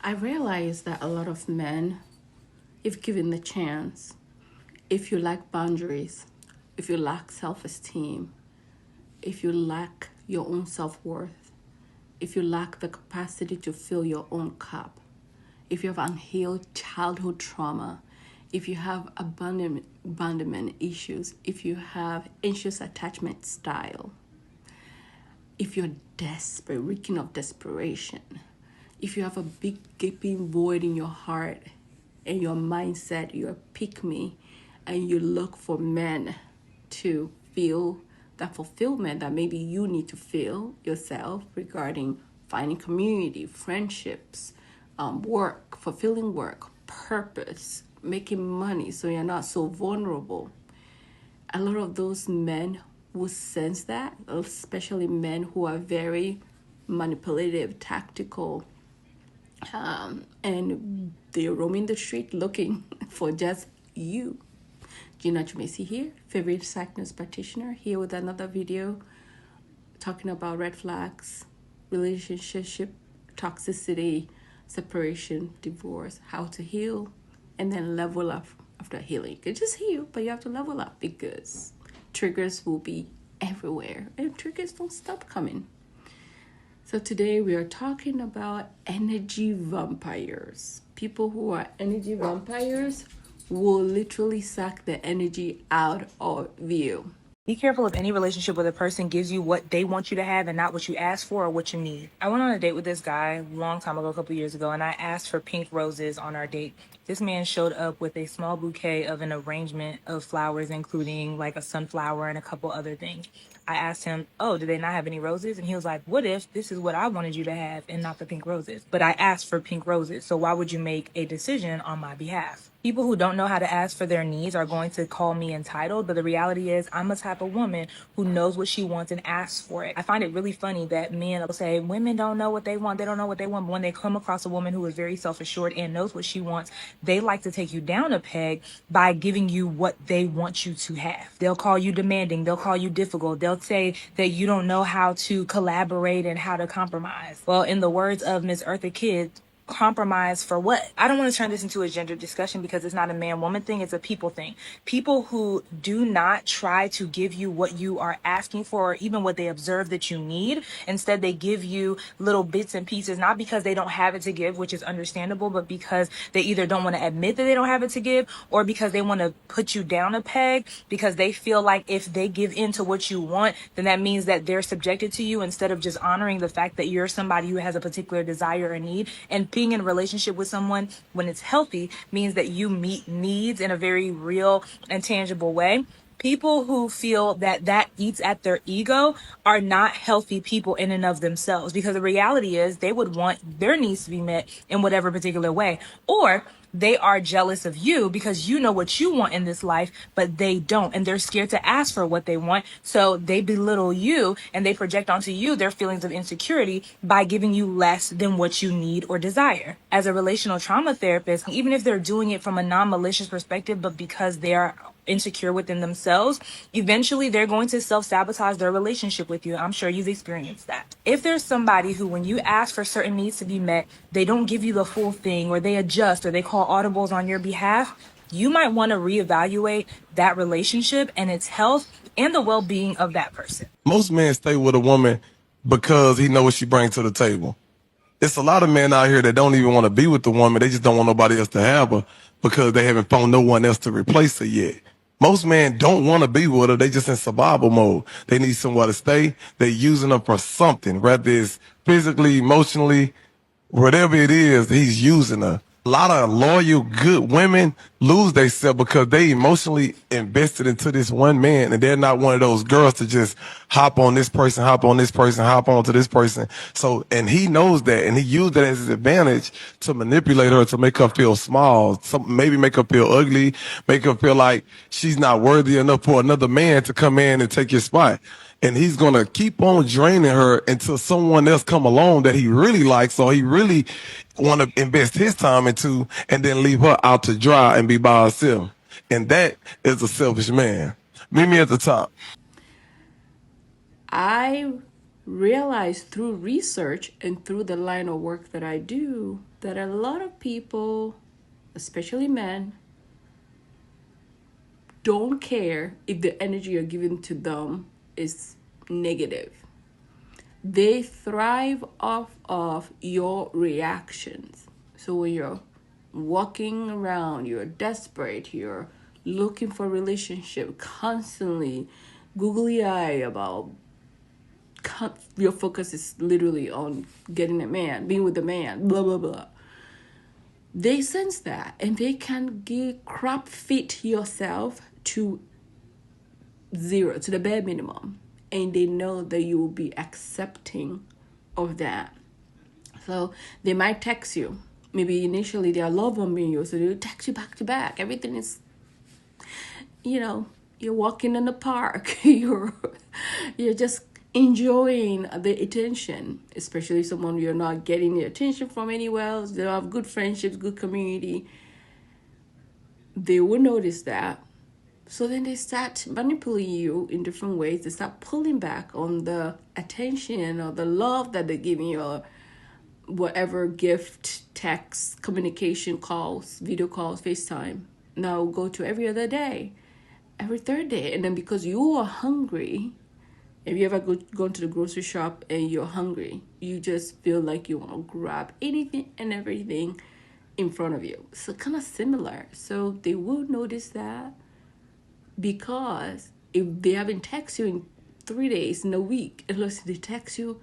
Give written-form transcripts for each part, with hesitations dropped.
I realize that a lot of men, if given the chance, if you lack boundaries, if you lack self esteem, if you lack your own self worth, if you lack the capacity to fill your own cup, if you have unhealed childhood trauma, if you have abandonment issues, if you have anxious attachment style, if you're desperate, reeking of desperation, if you have a big gaping void in your heart and your mindset, you're pick me, and you look for men to feel that fulfillment that maybe you need to feel yourself regarding finding community, friendships, work, fulfilling work, purpose, making money so you're not so vulnerable. A lot of those men will sense that, especially men who are very manipulative, tactical, and they're roaming the street looking for just you. Gina Jumesi here, favorite psych practitioner, here with another video talking about red flags, relationship toxicity, separation, divorce, how to heal, and then level up after healing. You can just heal, but you have to level up because triggers will be everywhere and triggers don't stop coming. So today we are talking about energy vampires. People who are energy vampires will literally suck the energy out of you. Be careful if any relationship with a person gives you what they want you to have and not what you ask for or what you need. I went on a date with this guy a long time ago, a couple years ago, and I asked for pink roses on our date. This man showed up with a small bouquet of an arrangement of flowers, including like a sunflower and a couple other things. I asked him, "Oh, do they not have any roses?" And he was like, "What if this is what I wanted you to have and not the pink roses? But I asked for pink roses, so why would you make a decision on my behalf?" People who don't know how to ask for their needs are going to call me entitled, but the reality is I'm a type of woman who knows what she wants and asks for it. I find it really funny that men will say women don't know what they want, they don't know what they want, but when they come across a woman who is very self-assured and knows what she wants, they like to take you down a peg by giving you what they want you to have. They'll call you demanding, they'll call you difficult, they'll say that you don't know how to collaborate and how to compromise. Well, in the words of Miss Eartha Kitt, compromise for what? I don't want to turn this into a gender discussion because it's not a man-woman thing, it's a people thing. People who do not try to give you what you are asking for or even what they observe that you need. Instead, they give you little bits and pieces, not because they don't have it to give, which is understandable, but because they either don't want to admit that they don't have it to give or because they want to put you down a peg because they feel like if they give in to what you want, then that means that they're subjected to you instead of just honoring the fact that you're somebody who has a particular desire or need. And being in a relationship with someone when it's healthy means that you meet needs in a very real and tangible way. People who feel that that eats at their ego are not healthy people in and of themselves, because the reality is they would want their needs to be met in whatever particular way, or they are jealous of you because you know what you want in this life, but they don't. And they're scared to ask for what they want. So they belittle you and they project onto you their feelings of insecurity by giving you less than what you need or desire. As a relational trauma therapist, even if they're doing it from a non-malicious perspective, but because they are insecure within themselves, eventually they're going to self-sabotage their relationship with you. I'm sure you've experienced that. If there's somebody who, when you ask for certain needs to be met, they don't give you the full thing, or they adjust, or they call audibles on your behalf, you might want to reevaluate that relationship and its health and the well-being of that person. Most men stay with a woman because he knows what she brings to the table. It's a lot of men out here that don't even want to be with the woman. They just don't want nobody else to have her because they haven't found no one else to replace her yet. Most men don't want to be with her. They just in survival mode. They need somewhere to stay. They're using her for something, whether it's physically, emotionally, whatever it is, he's using her. A lot of loyal, good women lose themselves because they emotionally invested into this one man, and they're not one of those girls to just hop on this person, hop on this person, hop on to this person. So, and he knows that, and he used that as his advantage to manipulate her, to make her feel small, maybe make her feel ugly, make her feel like she's not worthy enough for another man to come in and take your spot. And he's going to keep on draining her until someone else come along that he really likes, or he really want to invest his time into, and then leave her out to dry and be by herself. And that is a selfish man. Meet me at the top. I realized through research and through the line of work that I do that a lot of people, especially men, don't care if the energy you're giving to them is negative. They thrive off of your reactions. So when you're walking around, you're desperate, you're looking for a relationship, constantly googly eye about, your focus is literally on getting a man, being with a man, blah blah blah. They sense that, and they can crop fit yourself to zero, to the bare minimum, and they know that you will be accepting of that. So they might text you. Maybe initially they are love bombing you, so they'll text you back to back. Everything is, you're walking in the park. you're just enjoying the attention, especially someone you're not getting the attention from anywhere else. They have good friendships, good community. They will notice that. So then they start manipulating you in different ways. They start pulling back on the attention or the love that they're giving you, or whatever gift, text, communication, calls, video calls, FaceTime. Now go to every other day, every third day. And then because you are hungry, if you ever gone to the grocery shop and you're hungry, you just feel like you want to grab anything and everything in front of you. So kind of similar. So they will notice that, because if they haven't texted you in 3 days, in a week, unless they text you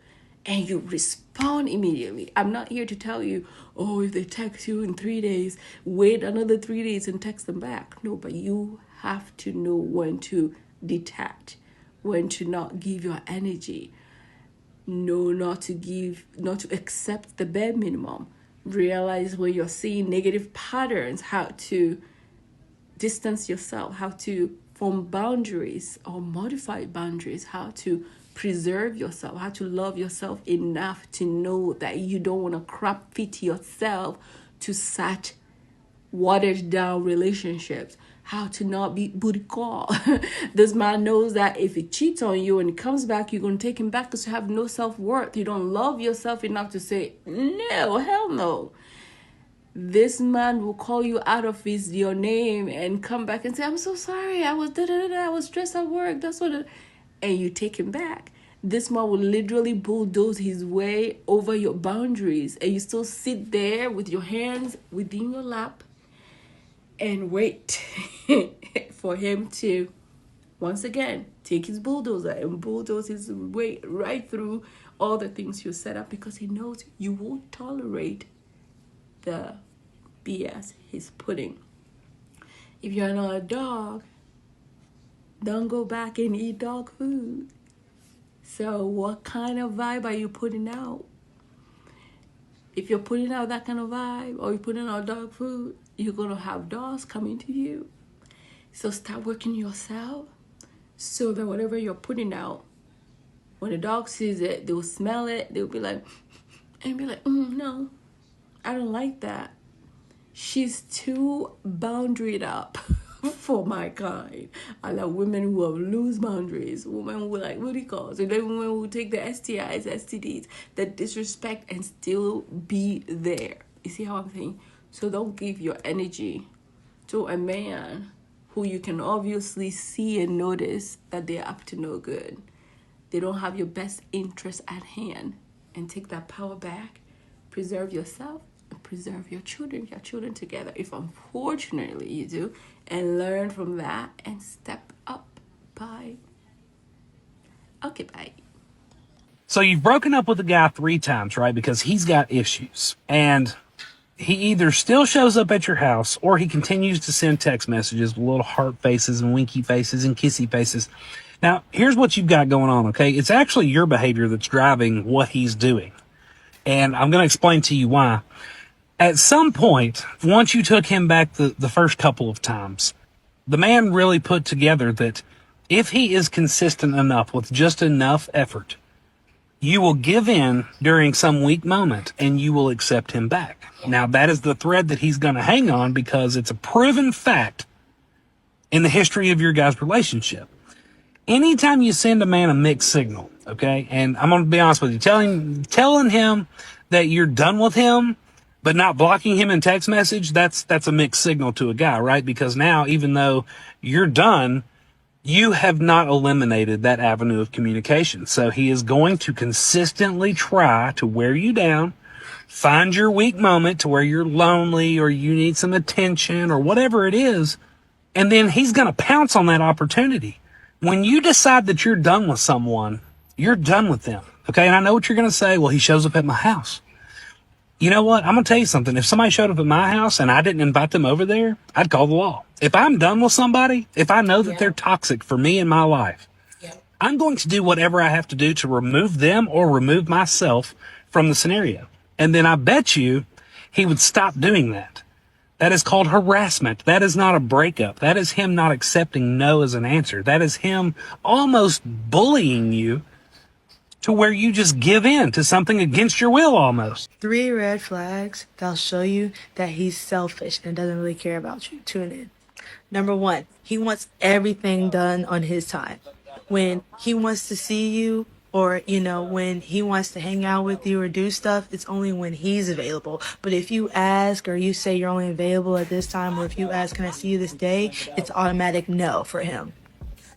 and you respond immediately. I'm not here to tell you, oh, if they text you in 3 days, wait another 3 days and text them back. No, but you have to know when to detach, when to not give your energy, not to accept the bare minimum. Realize when you're seeing negative patterns, how to distance yourself, how to form boundaries or modify boundaries, how to preserve yourself, how to love yourself enough to know that you don't want to crop fit yourself to such watered down relationships, how to not be booty call. This man knows that if he cheats on you and he comes back, you're going to take him back because you have no self-worth. You don't love yourself enough to say, no, hell no. This man will call you out of your name and come back and say, I'm so sorry, I was I was stressed at work, that's what and you take him back. This man will literally bulldoze his way over your boundaries, and you still sit there with your hands within your lap and wait for him to once again take his bulldozer and bulldoze his way right through all the things you set up, because he knows you won't tolerate the BS he's putting. If you're not a dog, don't go back and eat dog food. So what kind of vibe are you putting out? If you're putting out that kind of vibe, or you're putting out dog food, you're going to have dogs coming to you. So start working yourself so that whatever you're putting out, when the dog sees it, they'll smell it, they'll be like, no, I don't like that. She's too boundaried up for my kind. I like women who have loose boundaries, women who like booty calls, and then women who take the STIs, STDs, that disrespect and still be there. You see how I'm saying? So don't give your energy to a man who you can obviously see and notice that they're up to no good. They don't have your best interest at hand. And take that power back. Preserve yourself. Preserve your children together, if unfortunately you do, and learn from that and step up. Bye. Okay, bye. So you've broken up with a guy 3 times, right? Because he's got issues. And he either still shows up at your house, or he continues to send text messages with little heart faces and winky faces and kissy faces. Now, here's what you've got going on, okay? It's actually your behavior that's driving what he's doing. And I'm going to explain to you why. At some point, once you took him back the first couple of times, the man really put together that if he is consistent enough with just enough effort, you will give in during some weak moment and you will accept him back. Now, that is the thread that he's going to hang on, because it's a proven fact in the history of your guys' relationship. anytime you send a man a mixed signal, okay, and I'm going to be honest with you, telling him that you're done with him, but not blocking him in text message, that's a mixed signal to a guy, right? Because now, even though you're done, you have not eliminated that avenue of communication. So he is going to consistently try to wear you down, find your weak moment to where you're lonely or you need some attention or whatever it is, and then he's going to pounce on that opportunity. When you decide that you're done with someone, you're done with them. Okay. And I know what you're going to say. Well, he shows up at my house. You know what? I'm going to tell you something. If somebody showed up at my house and I didn't invite them over there, I'd call the law. If I'm done with somebody, if I know that they're toxic for me in my life, I'm going to do whatever I have to do to remove them or remove myself from the scenario. And then I bet you he would stop doing that. That is called harassment. That is not a breakup. That is him not accepting no as an answer. That is him almost bullying you to where you just give in to something against your will almost. 3 red flags that'll show you that he's selfish and doesn't really care about you. Tune in. Number 1, he wants everything done on his time. When he wants to see you, or, when he wants to hang out with you or do stuff, it's only when he's available. But if you ask or you say you're only available at this time, or if you ask, can I see you this day, it's automatic no for him.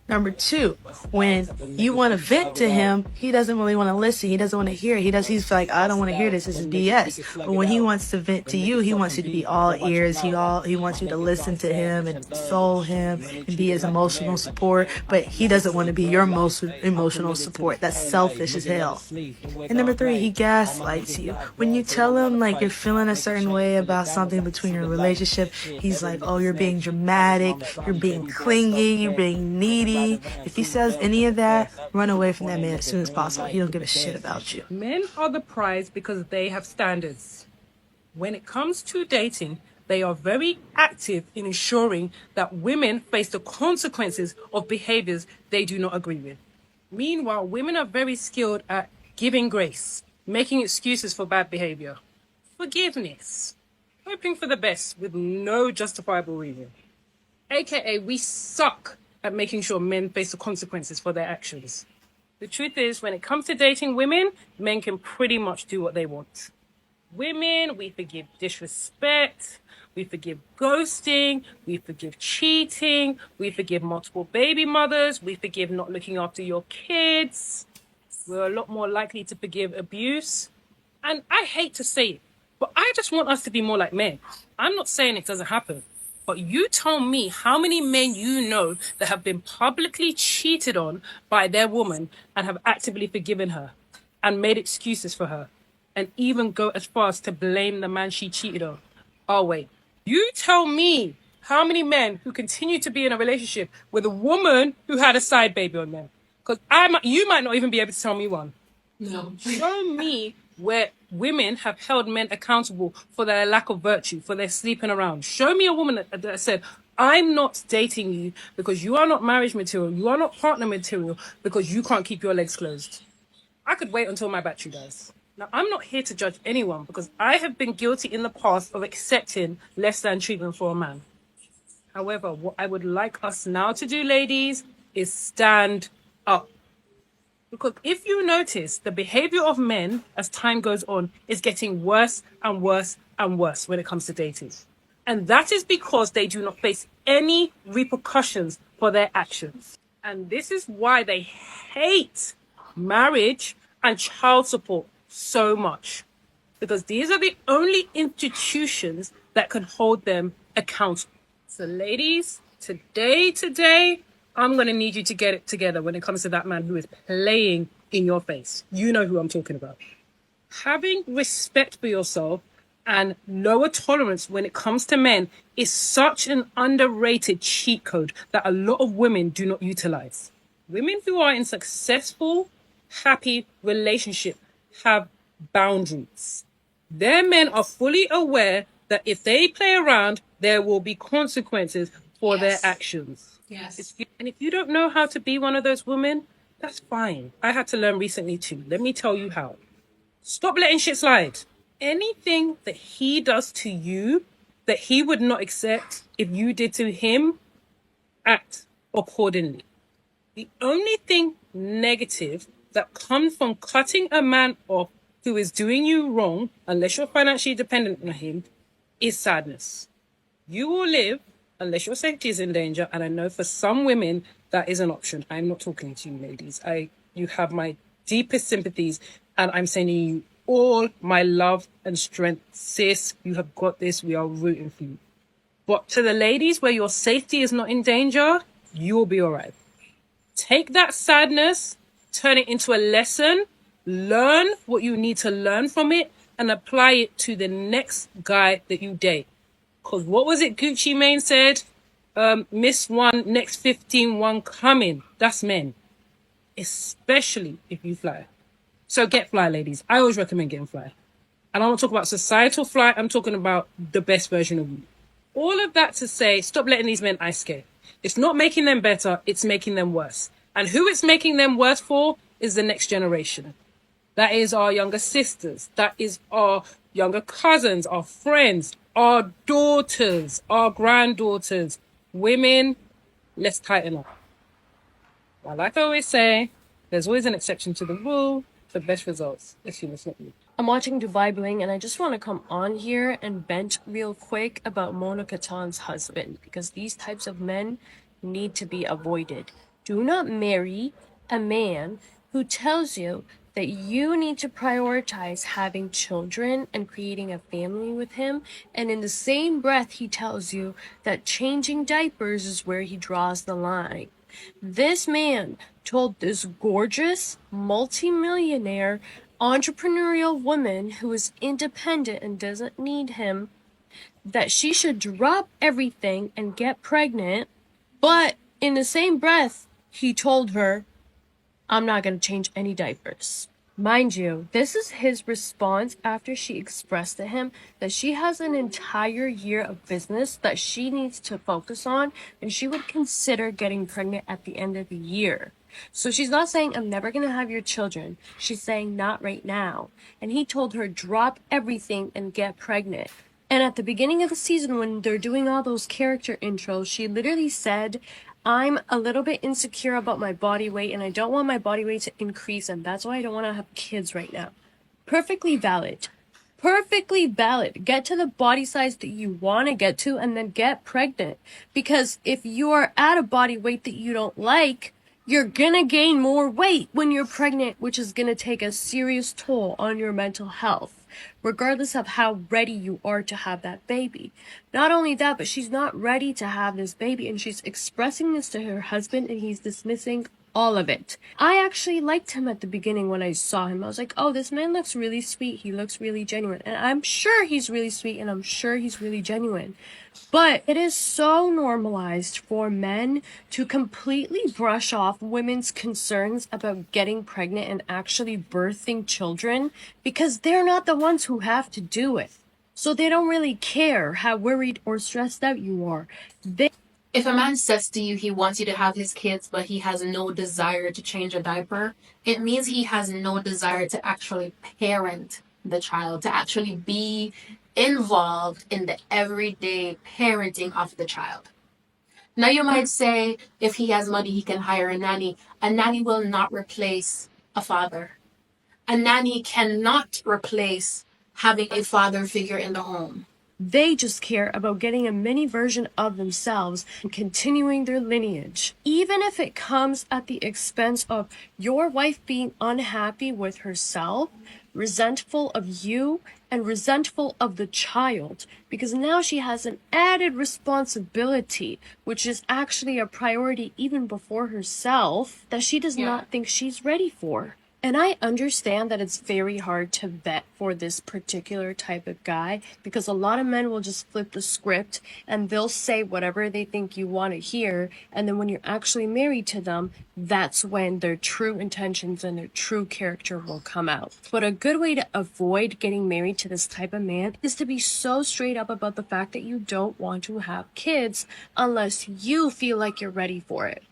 Number 2, when you want to vent to him, he doesn't really want to listen. He doesn't want to hear. He's like, I don't want to hear this. This is BS. But when he wants to vent to you, he wants you to be all ears. He wants you to listen to him and console him and be his emotional support. But he doesn't want to be your most emotional support. That's selfish as hell. And number 3, he gaslights you. When you tell him like you're feeling a certain way about something between your relationship, he's like, oh, you're being dramatic, you're being clingy, you're being needy. If he says any of that, run away from that man as soon as possible. He don't give a shit about you. Men are the prize because they have standards. When it comes to dating, they are very active in ensuring that women face the consequences of behaviors they do not agree with. Meanwhile, women are very skilled at giving grace, making excuses for bad behavior, forgiveness, hoping for the best with no justifiable reason. AKA, we suck at making sure men face the consequences for their actions. The truth is, when it comes to dating women, men can pretty much do what they want. Women, we forgive disrespect, we forgive ghosting, we forgive cheating, we forgive multiple baby mothers, we forgive not looking after your kids. We're a lot more likely to forgive abuse. And I hate to say it, but I just want us to be more like men. I'm not saying it doesn't happen. But you tell me how many men you know that have been publicly cheated on by their woman and have actively forgiven her and made excuses for her and even go as far as to blame the man she cheated on. Oh, wait. You tell me how many men who continue to be in a relationship with a woman who had a side baby on them. Because you might not even be able to tell me one. No. Show me where women have held men accountable for their lack of virtue, for their sleeping around. Show me a woman that said, I'm not dating you because you are not marriage material, you are not partner material because you can't keep your legs closed. I could wait until my battery dies. Now, I'm not here to judge anyone because I have been guilty in the past of accepting less than treatment for a man. However, what I would like us now to do, ladies, is stand up. Because if you notice, the behavior of men as time goes on is getting worse and worse and worse when it comes to dating. And that is because they do not face any repercussions for their actions. And this is why they hate marriage and child support so much. Because these are the only institutions that can hold them accountable. So ladies, today, I'm going to need you to get it together when it comes to that man who is playing in your face. You know who I'm talking about. Having respect for yourself and lower tolerance when it comes to men is such an underrated cheat code that a lot of women do not utilize. Women who are in successful, happy relationship have boundaries. Their men are fully aware that if they play around, there will be consequences for their actions. Yes. And if you don't know how to be one of those women, that's fine. I had to learn recently too. Let me tell you how. Stop letting shit slide. Anything that he does to you that he would not accept if you did to him, act accordingly. The only thing negative that comes from cutting a man off who is doing you wrong, unless you're financially dependent on him, is sadness. You will live unless your safety is in danger, and I know for some women that is an option. I'm not talking to you ladies. You have my deepest sympathies, and I'm sending you all my love and strength. Sis, you have got this. We are rooting for you. But to the ladies where your safety is not in danger, you will be all right. Take that sadness, turn it into a lesson, learn what you need to learn from it, and apply it to the next guy that you date. Because what was it Gucci Mane said? Miss one, next 15, one coming. That's men. Especially if you fly. So get fly, ladies. I always recommend getting fly. And I don't talk about societal fly. I'm talking about the best version of you. All of that to say, stop letting these men ice skate. It's not making them better. It's making them worse. And who it's making them worse for is the next generation. That is our younger sisters. That is our younger cousins, our friends, our daughters, our granddaughters. Women, let's tighten up. Well, like I always say, there's always an exception to the rule for best results. Assume it's not you. I'm watching Dubai Bling, and I just want to come on here and vent real quick about Mona Katan's husband, because these types of men need to be avoided. Do not marry a man who tells you that you need to prioritize having children and creating a family with him, and in the same breath he tells you that changing diapers is where he draws the line. This man told this gorgeous, multimillionaire, entrepreneurial woman who is independent and doesn't need him that she should drop everything and get pregnant, but in the same breath, he told her, I'm not going to change any diapers. Mind you, this is his response after she expressed to him that she has an entire year of business that she needs to focus on, and she would consider getting pregnant at the end of the year. So she's not saying, I'm never going to have your children. She's saying, not right now. And he told her, drop everything and get pregnant. And at the beginning of the season, when they're doing all those character intros, she literally said, I'm a little bit insecure about my body weight and I don't want my body weight to increase, and that's why I don't want to have kids right now. Perfectly valid. Perfectly valid. Get to the body size that you want to get to and then get pregnant. Because if you're at a body weight that you don't like, you're gonna gain more weight when you're pregnant, which is gonna take a serious toll on your mental health, regardless of how ready you are to have that baby. Not only that, but she's not ready to have this baby, and she's expressing this to her husband, and he's dismissing all of it. I actually liked him at the beginning when I saw him. I was like, oh, this man looks really sweet. He looks really genuine. And I'm sure he's really sweet, and I'm sure he's really genuine. But it is so normalized for men to completely brush off women's concerns about getting pregnant and actually birthing children because they're not the ones who have to do it. So they don't really care how worried or stressed out you are. If a man says to you he wants you to have his kids, but he has no desire to change a diaper, it means he has no desire to actually parent the child, to actually be involved in the everyday parenting of the child. Now you might say, if he has money, he can hire a nanny. A nanny will not replace a father. A nanny cannot replace having a father figure in the home. They just care about getting a mini version of themselves and continuing their lineage. Even if it comes at the expense of your wife being unhappy with herself, resentful of you, and resentful of the child, because now she has an added responsibility, which is actually a priority even before herself, that she does not think she's ready for. And I understand that it's very hard to vet for this particular type of guy because a lot of men will just flip the script and they'll say whatever they think you want to hear. And then when you're actually married to them, that's when their true intentions and their true character will come out. But a good way to avoid getting married to this type of man is to be so straight up about the fact that you don't want to have kids unless you feel like you're ready for it.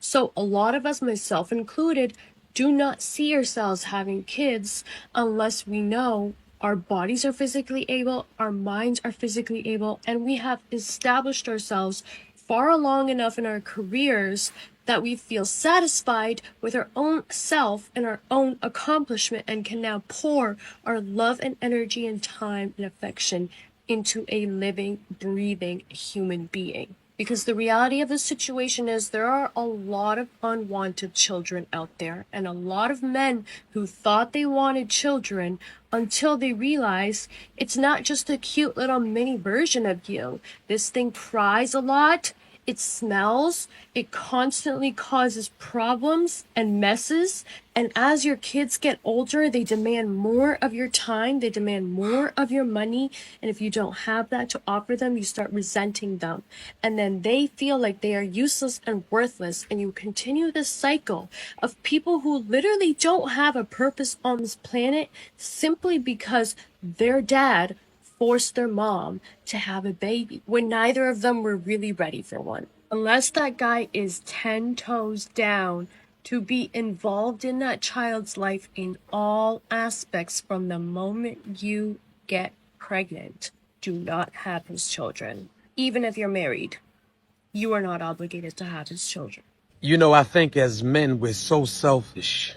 So a lot of us, myself included, do not see ourselves having kids unless we know our bodies are physically able, our minds are physically able, and we have established ourselves far along enough in our careers that we feel satisfied with our own self and our own accomplishment and can now pour our love and energy and time and affection into a living, breathing human being. Because the reality of the situation is there are a lot of unwanted children out there and a lot of men who thought they wanted children until they realize it's not just a cute little mini version of you. This thing cries a lot. It smells, it constantly causes problems and messes, and as your kids get older, they demand more of your time, they demand more of your money, and if you don't have that to offer them, you start resenting them. And then they feel like they are useless and worthless, and you continue this cycle of people who literally don't have a purpose on this planet simply because their dad forced their mom to have a baby when neither of them were really ready for one. Unless that guy is 10 toes down to be involved in that child's life in all aspects from the moment you get pregnant, do not have his children. Even if you're married, you are not obligated to have his children. You know, I think as men, we're so selfish.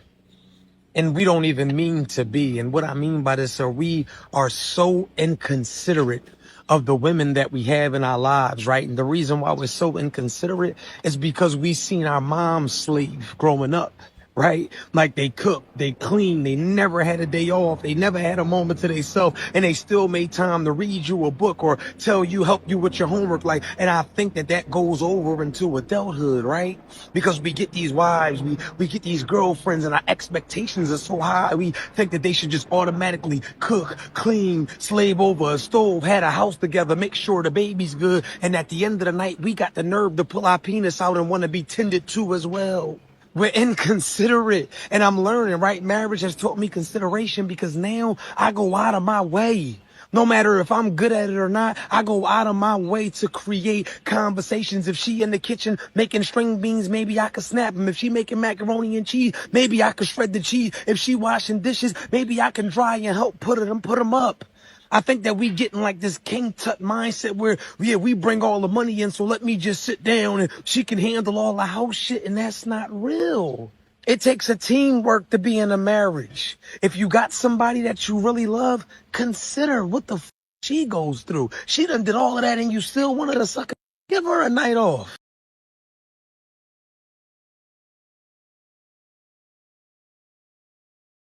And we don't even mean to be. And what I mean by this, we are so inconsiderate of the women that we have in our lives, right? And the reason why we're so inconsiderate is because we seen our moms slave growing up, right? Like they cook, they clean, they never had a day off, they never had a moment to themselves, and they still made time to read you a book or tell you, help you with your homework. Like, and I think that goes over into adulthood, right? Because we get these wives, we get these girlfriends, and our expectations are so high. We think that they should just automatically cook, clean, slave over a stove, had a house together, make sure the baby's good, and at the end of the night, we got the nerve to pull our penis out and want to be tended to as well. We're inconsiderate. And I'm learning, right? Marriage has taught me consideration because now I go out of my way. No matter if I'm good at it or not, I go out of my way to create conversations. If she in the kitchen making string beans, maybe I could snap them. If she making macaroni and cheese, maybe I could shred the cheese. If she washing dishes, maybe I can dry and help put them up. I think that we getting like this King Tut mindset where, yeah, we bring all the money in, so let me just sit down and she can handle all the house shit, and that's not real. It takes a teamwork to be in a marriage. If you got somebody that you really love, consider what the she goes through. She done did all of that and you still wanted to suck her. Give her a night off.